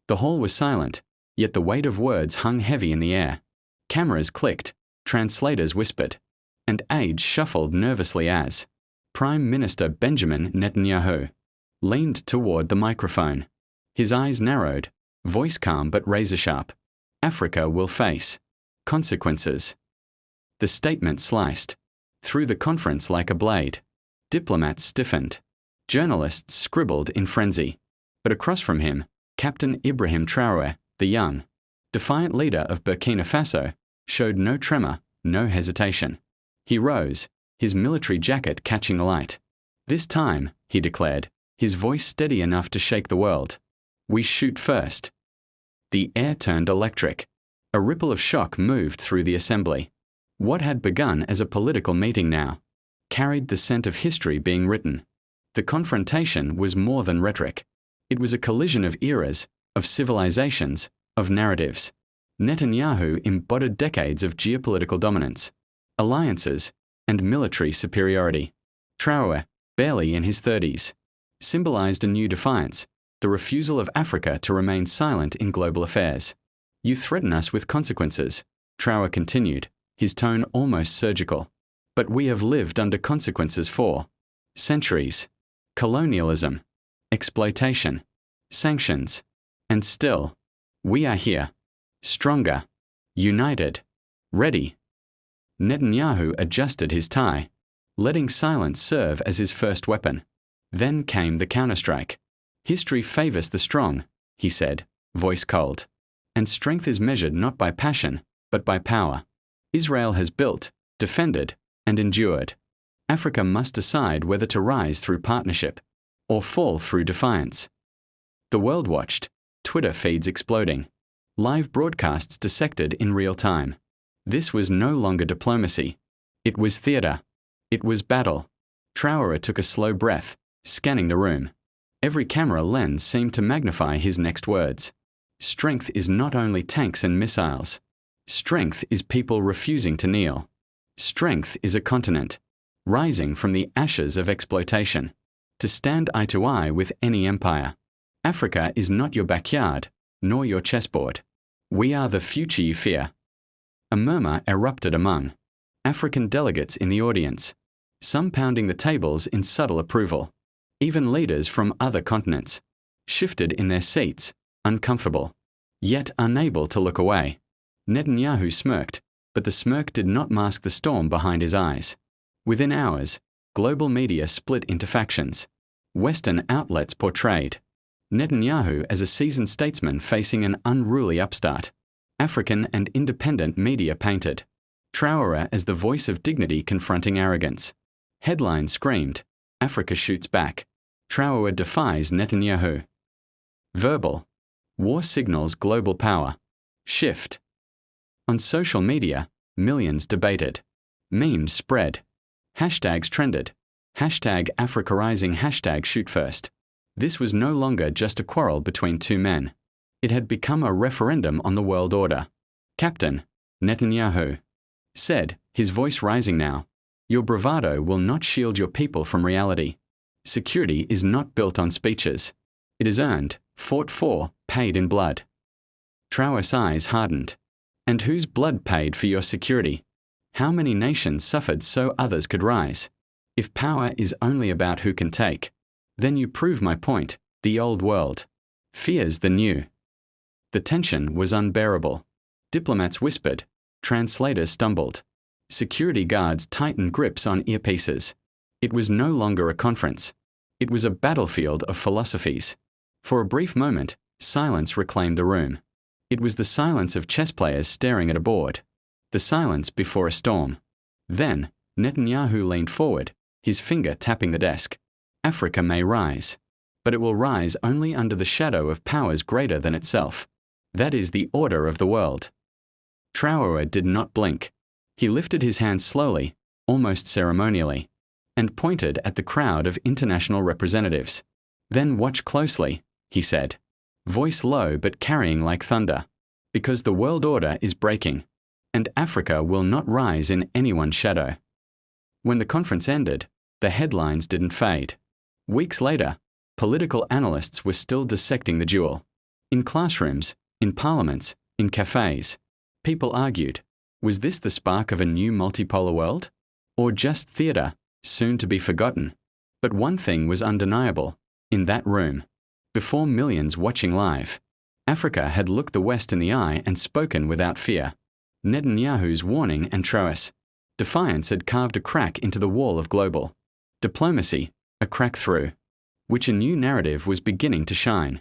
The hall was silent, yet the weight of words hung heavy in the air. Cameras clicked, translators whispered, and aides shuffled nervously as Prime Minister Benjamin Netanyahu leaned toward the microphone. His eyes narrowed, voice calm but razor-sharp. Africa will face consequences. The statement sliced through the conference like a blade. Diplomats stiffened. Journalists scribbled in frenzy. But across from him, Captain Ibrahim Traoré, the young, defiant leader of Burkina Faso, showed no tremor, no hesitation. He rose, his military jacket catching the light. This time, he declared, his voice steady enough to shake the world. We shoot first. The air turned electric. A ripple of shock moved through the assembly. What had begun as a political meeting now carried the scent of history being written. The confrontation was more than rhetoric. It was a collision of eras, of civilizations, of narratives. Netanyahu embodied decades of geopolitical dominance, alliances, and military superiority. Traoré, barely in his 30s, symbolized a new defiance, the refusal of Africa to remain silent in global affairs. You threaten us with consequences, Traoré continued, his tone almost surgical. But we have lived under consequences for centuries. Colonialism, exploitation, sanctions, and still, we are here, stronger, united, ready. Netanyahu adjusted his tie, letting silence serve as his first weapon. Then came the counterstrike. History favors the strong, he said, voice cold. And strength is measured not by passion, but by power. Israel has built, defended, and endured. Africa must decide whether to rise through partnership or fall through defiance. The world watched, Twitter feeds exploding, live broadcasts dissected in real time. This was no longer diplomacy. It was theater. It was battle. Traoré took a slow breath, scanning the room. Every camera lens seemed to magnify his next words. Strength is not only tanks and missiles. Strength is people refusing to kneel. Strength is a continent, rising from the ashes of exploitation, to stand eye to eye with any empire. Africa is not your backyard, nor your chessboard. We are the future you fear. A murmur erupted among African delegates in the audience, some pounding the tables in subtle approval. Even leaders from other continents shifted in their seats, uncomfortable, yet unable to look away. Netanyahu smirked, but the smirk did not mask the storm behind his eyes. Within hours, global media split into factions. Western outlets portrayed Netanyahu as a seasoned statesman facing an unruly upstart. African and independent media painted Traoré as the voice of dignity confronting arrogance. Headlines screamed, Africa shoots back. Traoré defies Netanyahu. Verbal. War signals global power. Shift. On social media, millions debated. Memes spread. Hashtags trended. Hashtag Africarising, hashtag shoot first. This was no longer just a quarrel between two men. It had become a referendum on the world order. Captain, Netanyahu said, his voice rising now, your bravado will not shield your people from reality. Security is not built on speeches. It is earned, fought for, paid in blood. Traoré's eyes hardened. And whose blood paid for your security? How many nations suffered so others could rise? If power is only about who can take, then you prove my point, the old world fears the new. The tension was unbearable. Diplomats whispered, translators stumbled. Security guards tightened grips on earpieces. It was no longer a conference. It was a battlefield of philosophies. For a brief moment, silence reclaimed the room. It was the silence of chess players staring at a board. The silence before a storm. Then, Netanyahu leaned forward, his finger tapping the desk. Africa may rise, but it will rise only under the shadow of powers greater than itself. That is the order of the world. Traoré did not blink. He lifted his hand slowly, almost ceremonially, and pointed at the crowd of international representatives. Then watch closely, he said, voice low but carrying like thunder, because the world order is breaking, and Africa will not rise in anyone's shadow. When the conference ended, the headlines didn't fade. Weeks later, political analysts were still dissecting the duel. In classrooms, in parliaments, in cafes, people argued, was this the spark of a new multipolar world? Or just theatre, soon to be forgotten? But one thing was undeniable. In that room, before millions watching live, Africa had looked the West in the eye and spoken without fear. Netanyahu's warning and Traoré. Defiance had carved a crack into the wall of global diplomacy, a crack through which a new narrative was beginning to shine.